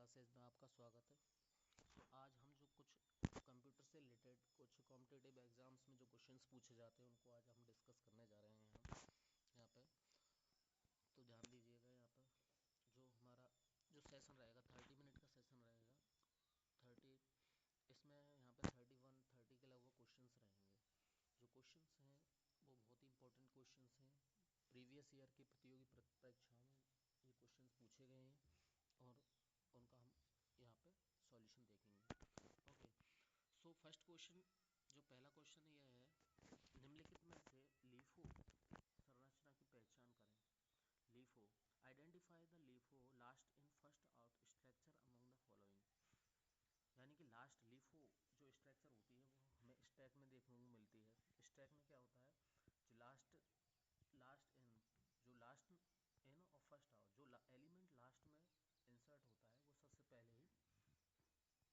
Classes में आपका स्वागत है। तो आज हम जो कुछ कंप्यूटर से रिलेटेड कुछ कॉम्पिटिटिव एग्जाम्स में जो क्वेश्चंस पूछे जाते हैं उनको आज हम डिस्कस करने जा रहे हैं हम यहाँ पे। तो ध्यान दीजिएगा, यहाँ पर जो हमारा जो सेशन रहेगा 30 मिनट का सेशन रहेगा। 30 इसमें यहाँ पे 30 के लगभग क्वेश्चंस रहेंगे। जो क्वेश्चंस हैं वो बहुत ही इंपॉर्टेंट क्वेश्चंस हैं। प्रीवियस ईयर की प्रतियोगी परीक्षाओं में ये क्वेश्चंस पूछे गए हैं और उनका हम यहाँ पे सॉल्यूशन देखेंगे। ओके, सो फर्स्ट क्वेश्चन, जो पहला क्वेश्चन ये है, निम्नलिखित में से लीफो संरचना की पहचान करें। LIFO, identify the LIFO last in first out structure among the following. यानी कि लास्ट लीफो जो स्ट्रक्चर होती है वो हमें स्टैक में देखने को मिलती है। स्टैक में क्या होता है, जो लास्ट इन और फर्स्ट आउट, जो एलिमेंट लास्ट में इंसर्ट होता है वो सबसे पहले ही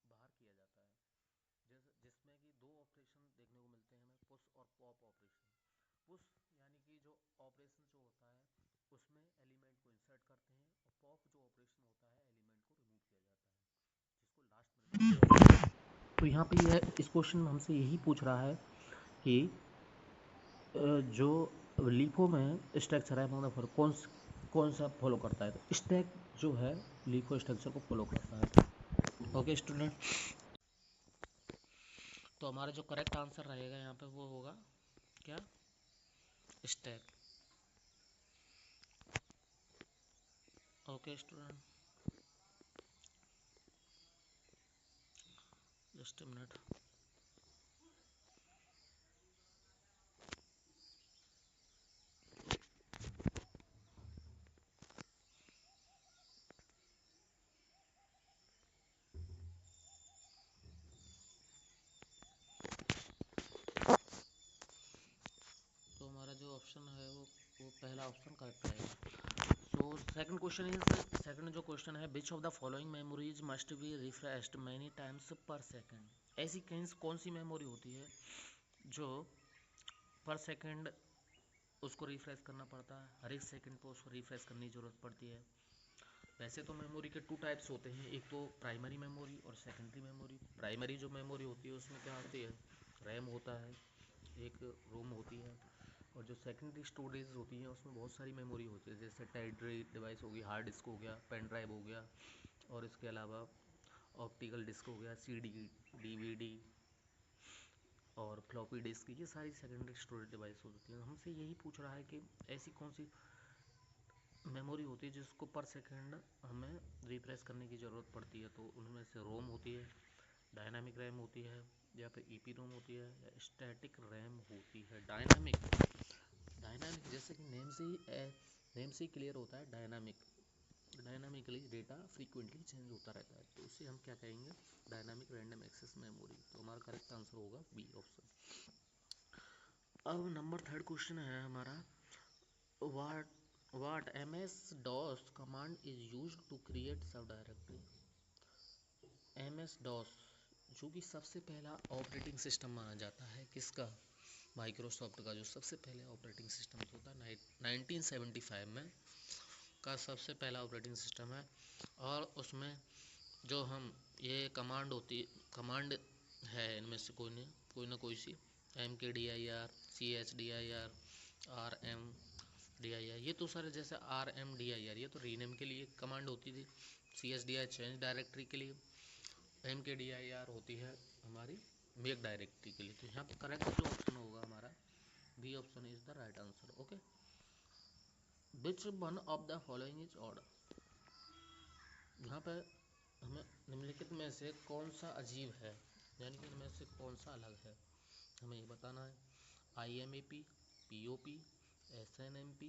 बाहर किया जाता है। जिसमें कि दो ऑपरेशन देखने को मिलते हैं हमें, पुश और पॉप ऑपरेशन। पुश यानी कि जो ऑपरेशन जो होता है उसमें एलिमेंट को इंसर्ट करते हैं, और पॉप जो ऑपरेशन होता है एलिमेंट को रिमूव किया जाता है, जिसको लास्ट में। तो यहाँ पे यह इस क्वेश्चन में हमसे यही पूछ रहा है कि जो लीफो में स्ट्रक्चर है मतलब कौन सा फॉलो करता है। तो स्टैक जो है लीफो स्ट्रक्चर को फॉलो करता है। ओके स्टूडेंट, तो हमारा जो करेक्ट आंसर रहेगा यहाँ पे वो होगा क्या, stack. Okay student, just a minute. तो हमारा जो ऑप्शन है वो पहला ऑप्शन करेक्ट रहेगा। सो सेकंड जो क्वेश्चन है, which of the following memories must be refreshed many times पर सेकंड। ऐसी कौन सी मेमोरी होती है जो पर सेकंड उसको रिफ्रेश करना पड़ता है, हर एक सेकंड पर उसको रिफ्रेश करने की ज़रूरत पड़ती है। वैसे तो मेमोरी के टू टाइप्स होते हैं, एक तो प्राइमरी मेमोरी और सेकेंडरी मेमोरी। प्राइमरी जो मेमोरी होती है उसमें क्या होती है, रैम होता है, एक रोम होती है। और जो सेकेंडरी स्टोरेज होती है उसमें बहुत सारी मेमोरी होती है, जैसे टेररी डिवाइस हो गई, हार्ड डिस्क हो गया, पेन ड्राइव हो गया, और इसके अलावा ऑप्टिकल डिस्क हो गया, सीडी, डीवीडी और फ्लॉपी डिस्क। ये सारी सेकेंडरी स्टोरेज डिवाइस होती है। हमसे यही पूछ रहा है कि ऐसी कौन सी मेमोरी होती है जिसको पर सेकंड हमें रिफ्रेश करने की ज़रूरत पड़ती है। तो उनमें से रोम होती है, डायनामिक रैम होती है, या फिर ईपी रोम होती है, या स्टैटिक रैम होती है। डायनामिक जैसे कि नेम से ही क्लियर होता है, डायनामिकली डेटा फ्रीक्वेंटली चेंज होता रहता है, तो उसे हम क्या कहेंगे, डायनामिक रैंडम एक्सेस मेमोरी। तो हमारा करेक्ट आंसर होगा बी ऑप्शन। अब नंबर थर्ड क्वेश्चन है हमारा, What MS-DOS command is used to create subdirectory? MS-DOS जो कि सबसे पहला ऑपरेटिंग सिस्टम माना जाता है किसका, माइक्रोसॉफ्ट का। जो सबसे पहले ऑपरेटिंग सिस्टम होता है 1975 में का सबसे पहला ऑपरेटिंग सिस्टम है। और उसमें जो हम ये कमांड है, इनमें से कोई ना कोई सी, MKDIR, CHDIR, RMDIR, ये तो सारे, जैसे RMDIR ये तो रीनेम के लिए कमांड होती थी, CHDIR चेंज डायरेक्टरी के लिए, MKDIR होती है हमारी मेक डायरेक्टरी के लिए। तो यहाँ पर करेक्ट जो ऑप्शन होगा हमारा B option is the right answer. Okay, which one of the following is odd. यहाँ पर हमें निम्नलिखित में से कौन सा अजीब है, यानी कि इनमें से कौन सा अलग है, हमें ये बताना है। IMAP, POP, SNMP,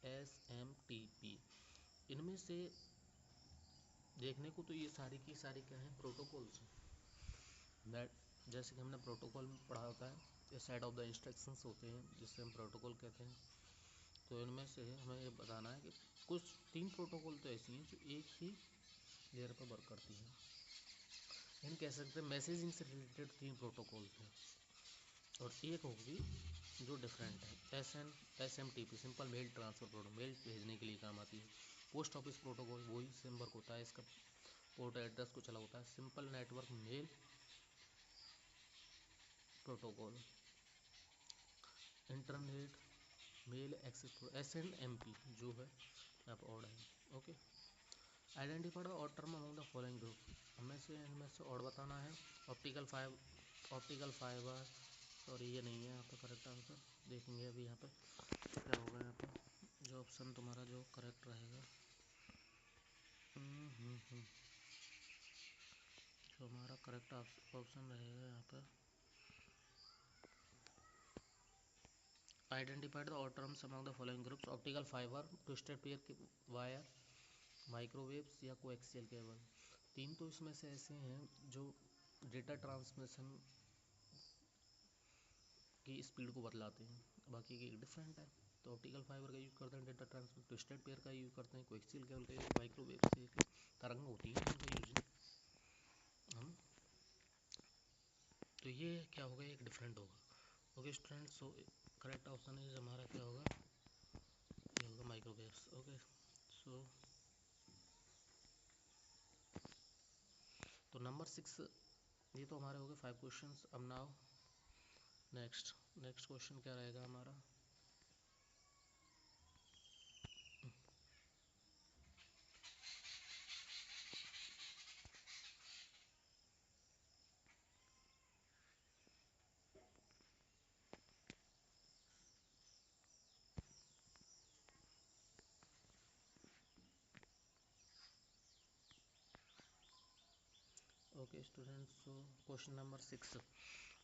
SMTP, इनमें से देखने को तो ये सारी की सारी क्या हैं, प्रोटोकॉल्स हैं। जैसे कि हमने प्रोटोकॉल में पढ़ा होता है, ये सेट ऑफ द इंस्ट्रक्शंस होते हैं जिससे हम प्रोटोकॉल कहते हैं। तो इनमें से हमें ये बताना है कि कुछ 3 प्रोटोकॉल तो ऐसी हैं जो एक ही लेयर पर वर्क करती हैं। इन कह सकते हैं मैसेजिंग से रिलेटेड 3 प्रोटोकॉल्स हैं, और एक होगी जो डिफरेंट है, SMTP, simple mail transfer protocol, mail भेजने के लिए काम आती है। पोस्ट ऑफिस प्रोटोकॉल वही सेम वर्क होता है इसका, पोर्ट एड्रेस कुछ अलग होता है। Simple network mail protocol, internet mail access SNMP जो है आप और है। Okay, identified odd term among the following group, हमें से इनमें से और बताना है। ऑप्टिकल फाइबर, सॉरी ये नहीं है यहाँ पे करेक्ट आंसर, देखेंगे अभी यहाँ पे क्या होगा। यहाँ पे जो ऑप्शन तुम्हारा जो करेक्ट रहेगा, जो हमारा करेक्ट ऑप्शन रहेगा यहाँ पे, आइडेंटिफाइड द और terms among the following groups, optical fibre, twisted pair wire, microwaves या कोएक्सियल केबल। तीन तो इसमें से ऐसे हैं जो डेटा ट्रांसमिशन की स्पीड को बदलाते हैं, बाकी की डिफरेंट है। तो ऑप्टिकल फाइबर का यूज़ करते हैं डेटा ट्रांसमिट, ट्विस्टेड पेयर का यूज़ करते हैं, कोएक्सियल केबल का यूज़, माइक्रोवेव से एक तरंग होती है उनका यूज हम, तो ये क्या होगा, एक डिफरेंट होगा। Okay student, so correct option is हमारा क्या होगा, ये होगा माइक्रोवेव्स। ओके, सो तो नंबर 6, ये तो हमारे हो गए 5 क्वेश्चंस। अब नाउ नेक्स्ट क्वेश्चन क्या रहेगा हमारा, okay students, so question number 6,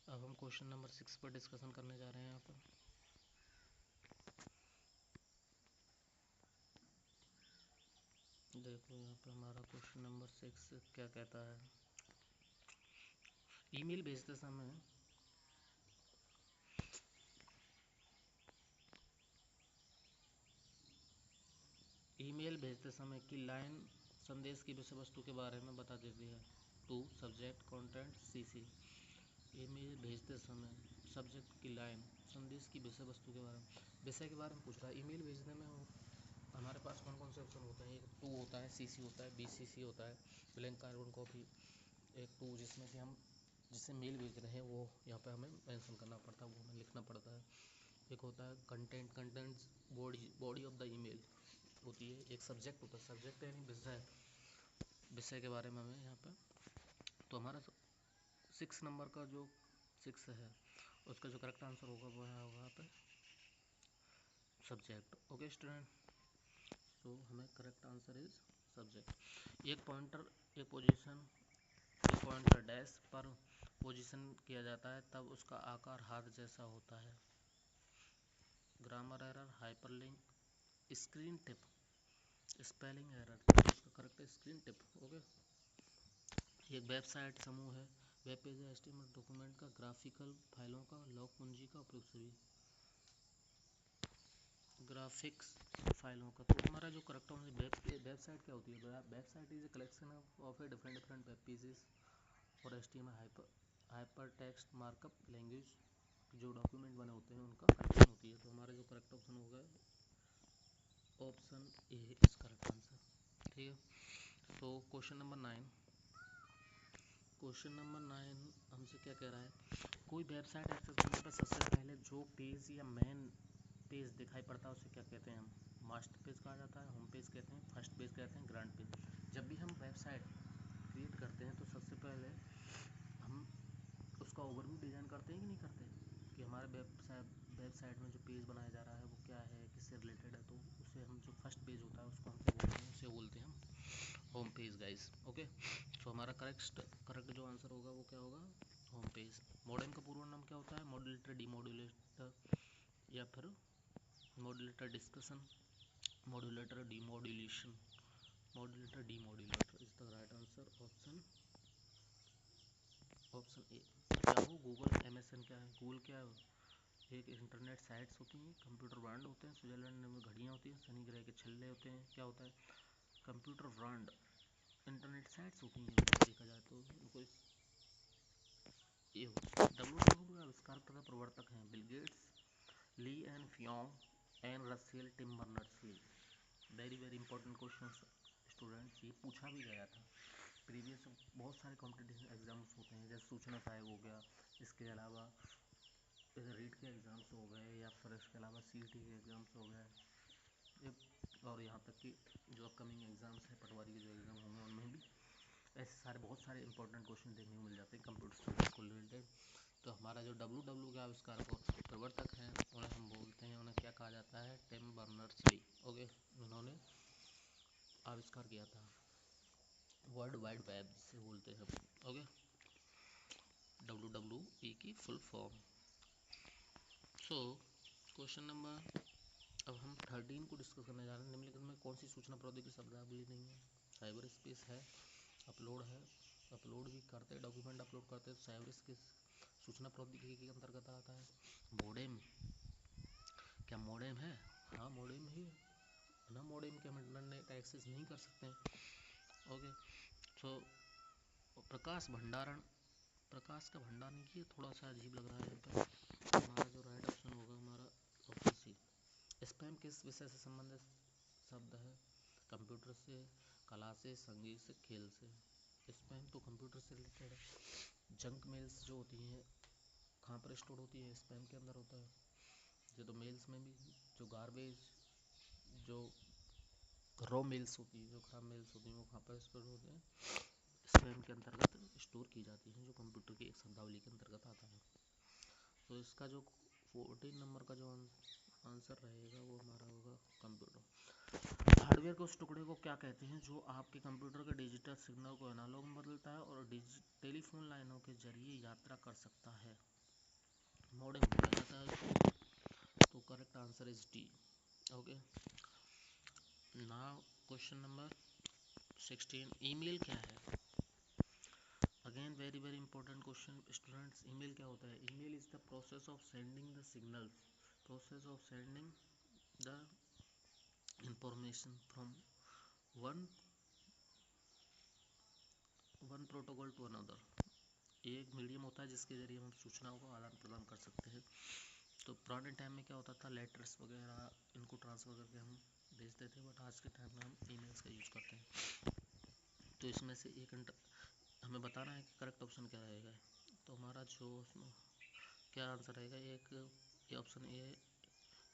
अब हम क्वेश्चन नंबर 6 पर डिस्कशन करने जा रहे हैं। यहाँ पर देखो, यहाँ पे हमारा क्वेश्चन नंबर 6 क्या कहता है, ईमेल भेजते समय की लाइन संदेश की विषय वस्तु के बारे में बता देती है। 2 सब्जेक्ट कंटेंट CC, ईमेल भेजते समय सब्जेक्ट की लाइन संदेश की विषय वस्तु के बारे में, विषय के बारे में पूछ रहा है। ईमेल भेजने में हमारे पास कौन कौन से ऑप्शन होते हैं, एक 2 होता है, CC होता है, BCC होता है, ब्लैंक कार्बन कॉपी, एक 2 जिसमें कि हम जिससे मेल भेज रहे हैं वो यहाँ पे हमें मेंशन करना पड़ता है, वो हमें लिखना पड़ता है। एक होता है contents body of the email होती है, एक सब्जेक्ट होता है, सब्जेक्ट यानी विषय के बारे में हमें यहाँ पे। तो हमारा 6 नंबर का जो 6 है उसका जो करेक्ट आंसर होगा वो है होगा यहाँ पे सब्जेक्ट। ओके स्टूडेंट, तो हमें करेक्ट आंसर इज सब्जेक्ट। एक पॉइंटर डैश पर पोजीशन किया जाता है तब उसका आकार हाथ जैसा होता है। Grammar error, hyperlink, screen tip, spelling error, इसका करेक्ट है स्क्रीन टिप। ओके, एक वेबसाइट समूह है, वेब पेज है, HTML डॉक्यूमेंट का, ग्राफिकल फाइलों का, लॉग कुंजी का उपयोग सभी, ग्राफिक्स फाइलों का। तो हमारा जो करेक्ट वेबसाइट क्या होती है, website is a collection of a different web pages और HTML hyper text markup language जो डॉक्यूमेंट बने होते हैं उनका कलेक्शन होती है। तो हमारा जो करेक्ट ऑप्शन होगा option A is correct answer. ठीक है, तो क्वेश्चन नंबर 9 हमसे क्या कह रहा है, कोई वेबसाइट एक्सेस करने पर सबसे पहले जो पेज या मेन पेज दिखाई पड़ता है उसे क्या कहते हैं हम, मास्टर पेज कहा जाता है, होम पेज कहते हैं, फर्स्ट पेज कहते हैं, ग्रांड पेज। जब भी हम वेबसाइट क्रिएट करते हैं तो सबसे पहले हम उसका ओवरव्यू डिज़ाइन करते हैं कि नहीं करते, कि हमारे वेबसाइट में जो पेज बनाया जा रहा है वो क्या है, किससे रिलेटेड है। तो उसे हम जो फर्स्ट पेज होता है उसको हम बोलते हैं हम होम पेज गाइस। ओके, तो हमारा करेक्ट जो आंसर होगा वो क्या होगा, होम पेज। मॉडेम का पूर्व नाम क्या होता है, मॉड्यूलेटर, डीमॉड्यूलेटर या फिर modulator discussion, modulator demodulation, modulator demodulator is the right answer option A. क्या हो गूगल, MSN क्या है, गूगल क्या है, एक इंटरनेट साइट्स होती हैं, कंप्यूटर ब्रांड होते हैं, स्विट्जरलैंड में घड़ियाँ होती हैं, शनि ग्रह के छल्ले होते हैं, क्या होता है कंप्यूटर ब्रांड, इंटरनेट साइट्स होती हैं देखा जाए तो उनको ये WWW का आविष्कार तथा प्रवर्तक हैं बिल गेट्स, ली एंड फियोंग and Russell Tim Berners Lee. Very important question students, ये पूछा भी गया था। प्रीवियस बहुत सारे कॉम्पिटिटिव एग्ज़ाम्स होते हैं, जैसे सूचना सहायक हो गया, इसके अलावा रीट के एग्ज़ाम्स हो गए, या फिर इसके अलावा CET के एग्ज़ाम्स हो गए, और यहाँ तक कि जो अपकमिंग एग्ज़ाम्स हैं, पटवारी के जो एग्ज़ाम होंगे उनमें भी ऐसे सारे बहुत सारे इंपॉर्टेंट क्वेश्चन देखने को मिल जाते हैं कंप्यूटर स्टडीज़ को रिलेटेड। तो हमारा जो WW के आविष्कारक और प्रवर्तक हैं उन्हें हम बोलते हैं, उन्हें क्या कहा जाता है, टिम बर्नर्स-ली। ओके, उन्होंने आविष्कार किया था वर्ल्ड वाइड वेब से बोलते हैं। ओके, WWE की full form. So question number, अब हम 13 को डिस्कस करने जा रहे हैं। निम्नलिखित में कौन सी सूचना प्रौद्योगिकी शब्दावली नहीं है? साइबर स्पेस है, अपलोड है, अपलोड भी करते हैं, डॉक्यूमेंट अपलोड करते हैं, साइबर स्पेस सूचना प्रौद्योगिकी के अंतर्गत आता है। मोडेम, क्या मोडेम है? हाँ, मोडेम ही है ना। मोडेम के हम इंटरनेट एक्सेस नहीं कर सकते हैं। ओके, तो प्रकाश भंडारण, प्रकाश का भंडारण की थोड़ा सा अजीब लग रहा है यहाँ पे। हमारा जो राइट ऑप्शन होगा हमारा ऑप्शन सी। स्पैम किस विषय से संबंधित शब्द है? कंप्यूटर से, कला से, संगीत से, खेल से। स्पैम तो कंप्यूटर से रिलेटेड है। जंक मेल्स जो होती हैं कहाँ पर स्टोर होती है? स्पैम के अंदर होता है। ये तो मेल्स में भी जो गार्बेज, जो रॉ मेल्स होती है, जो खराब मेल्स होती हैं, वो कहाँ पर स्टोर होते हैं? स्पैम के अंतर्गत स्टोर की जाती हैं, जो कंप्यूटर की एक शब्दावली के अंतर्गत आता है। तो इसका जो 14 नंबर का जो आंसर रहेगा वो हमारा होगा कंप्यूटर। हार्डवेयर के उस टुकड़े को क्या कहते हैं जो आपके कंप्यूटर के डिजिटल सिग्नल को एनालॉग में बदलता है और टेलीफोन लाइनों के जरिए यात्रा कर सकता है? मॉडेम बोला जाता है उसको। तो correct answer is D. Okay, now question number 16, email क्या है? Again very very important question students. Email क्या होता है? Email is the process of sending the signal, process of sending the information from one protocol to another. एक medium होता है जिसके जरिए हम सूचनाओं को आदान प्रदान कर सकते हैं। तो पुराने टाइम में क्या होता था, लेटर्स वगैरह इनको ट्रांसफ़र करके हम भेजते थे, बट आज के टाइम में हम ईमेल्स का यूज़ करते हैं। तो इसमें से एक हमें बताना है कि करेक्ट ऑप्शन क्या रहेगा। तो हमारा जो उसमें क्या आंसर रहेगा, एक ये ऑप्शन ए है,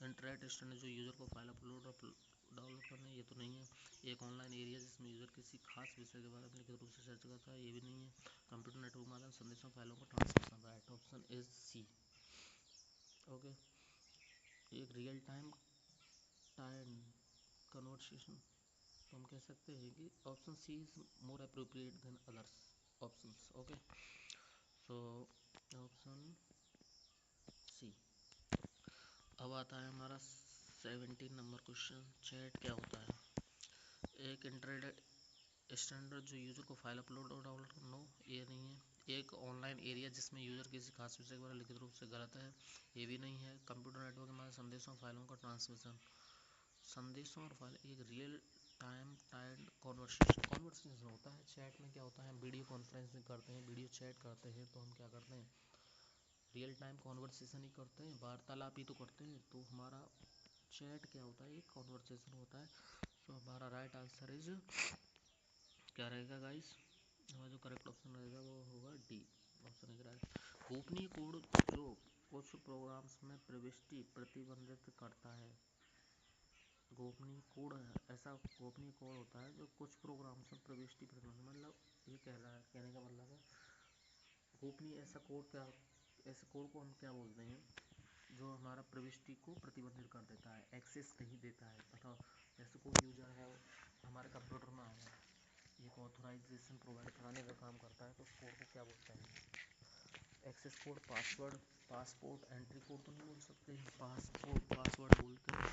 इंटरनेट स्टैंडर्ड जो यूज़र को फाइल अपलोड और डाउनलोड करना है, ये तो नहीं है। एक ऑनलाइन एरिया जिसमें यूज़र किसी खास विषय के बारे में लिखित रूप से सर्च करता है, ये भी नहीं है। कंप्यूटर नेटवर्क माध्यम संदेशों फाइलों का transmission, right option is C. Okay, एक रियल टाइम कन्वर्सेशन, तो हम कह सकते हैं कि option C is more appropriate than others options. Okay, so option C. अब आता है हमारा 17 नंबर क्वेश्चन, चैट क्या होता है? एक इंटरनेट स्टैंडर्ड जो यूज़र को फाइल अपलोड और डाउनलोड करना हो, ये नहीं है। एक ऑनलाइन एरिया जिसमें यूज़र किसी खास विषय के बारे में लिखित रूप से गलत है, ये भी नहीं है। कंप्यूटर नेटवर्क के माध्यम संदेशों फाइलों का ट्रांसमिशन, संदेशों और फाइल, एक रियल टाइम टाइड कॉन्वर्सेशन होता है। चैट में क्या होता है, वीडियो कॉन्फ्रेंसिंग करते हैं, वीडियो चैट करते हैं, तो हम क्या करते हैं, रियल टाइम कॉन्वर्सेशन ही करते हैं, वार्तालाप ही तो करते हैं। तो हमारा चैट क्या होता है, एक कॉन्वर्सेशन होता है। सो हमारा राइट आंसर इज क्या रहेगा गाइस? हमारा जो करेक्ट ऑप्शन रहेगा वो होगा डी, ऑप्शन इज राइट। गोपनीय कोड जो कुछ प्रोग्राम्स में प्रविष्टि प्रतिबंधित करता है, गोपनीय कोड है, ऐसा गोपनीय कोड होता है जो कुछ प्रोग्राम्स में प्रविष्टि प्रतिबंधित, मतलब ये कह रहा है, कहने का मतलब है गोपनीय ऐसा कोड क्या, ऐसे कोड को हम क्या बोलते हैं जो हमारा प्रविष्टि को प्रतिबंधित कर देता है, एक्सेस नहीं देता है। बताओ, जैसे कोई यूज़र है हमारे कंप्यूटर में आया है, एक ऑथराइजेशन प्रोवाइड कराने का काम करता है, तो उस कोड को क्या बोलते हैं? Access code, password, passport entry code तो नहीं बोल सकते, पासवर्ड बोलते हैं,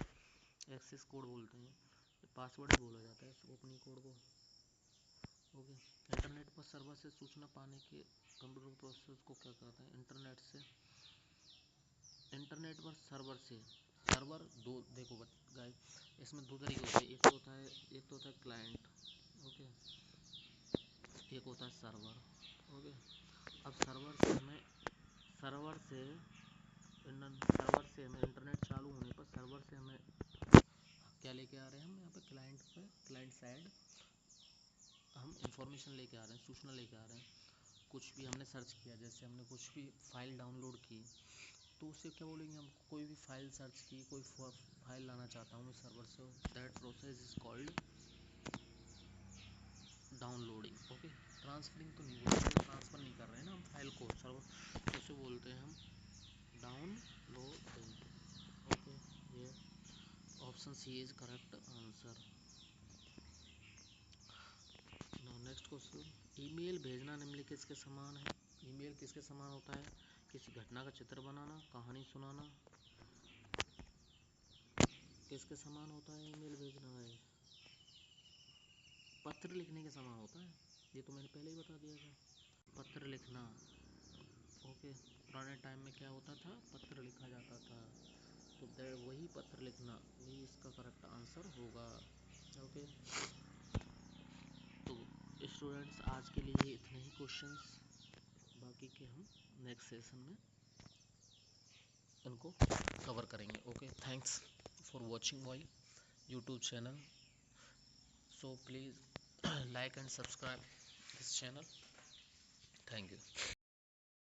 एक्सेस कोड बोलते हैं, पासवर्ड ही बोला जाता है इस ओपनिंग कोड को। ओके, इंटरनेट पर सर्वर से सूचना पाने के कंप्यूटर प्रोसेस को क्या कहते हैं? इंटरनेट पर सर्वर से, सर्वर दो देखो गाइस, इसमें दो तरीके होते हैं, एक तो होता है क्लाइंट, ओके, एक होता है सर्वर। ओके, अब सर्वर से हमें इंटरनेट चालू होने पर सर्वर से हमें क्या लेके आ रहे हैं हम यहाँ पे, क्लाइंट साइड हम इंफॉर्मेशन लेके आ रहे हैं, सूचना लेके आ रहे हैं। कुछ भी हमने सर्च किया, जैसे हमने कुछ भी फाइल डाउनलोड की, तो उससे क्या बोलेंगे हम, कोई भी फाइल सर्च की, कोई फाइल लाना चाहता हूँ मैं सर्वर से, that process is called downloading. Okay, transferring तो नहीं बोलते, ट्रांसफ़र नहीं कर रहे हैं ना हम फाइल को सर्वर, तो उसे बोलते हैं हम डाउनलोडिंग। ओके, ये option C is correct answer. Now next question, email भेजना निम्नलिखित किसके समान है? ईमेल किसके समान होता है? किसी घटना का चित्र बनाना, कहानी सुनाना, किसके समान होता है ईमेल भेजना? है पत्र लिखने के समान होता है, ये तो मैंने पहले ही बता दिया था। पत्र लिखना, ओके, पुराने टाइम में क्या होता था, पत्र लिखा जाता था, तो वही पत्र लिखना, वही इसका करेक्ट आंसर होगा। ओके, तो स्टूडेंट्स आज के लिए इतने ही क्वेश्चंस, बाकी के हम नेक्स्ट सेशन में इनको कवर करेंगे। Okay, thanks for watching my YouTube channel, so please like and subscribe this channel. Thank you.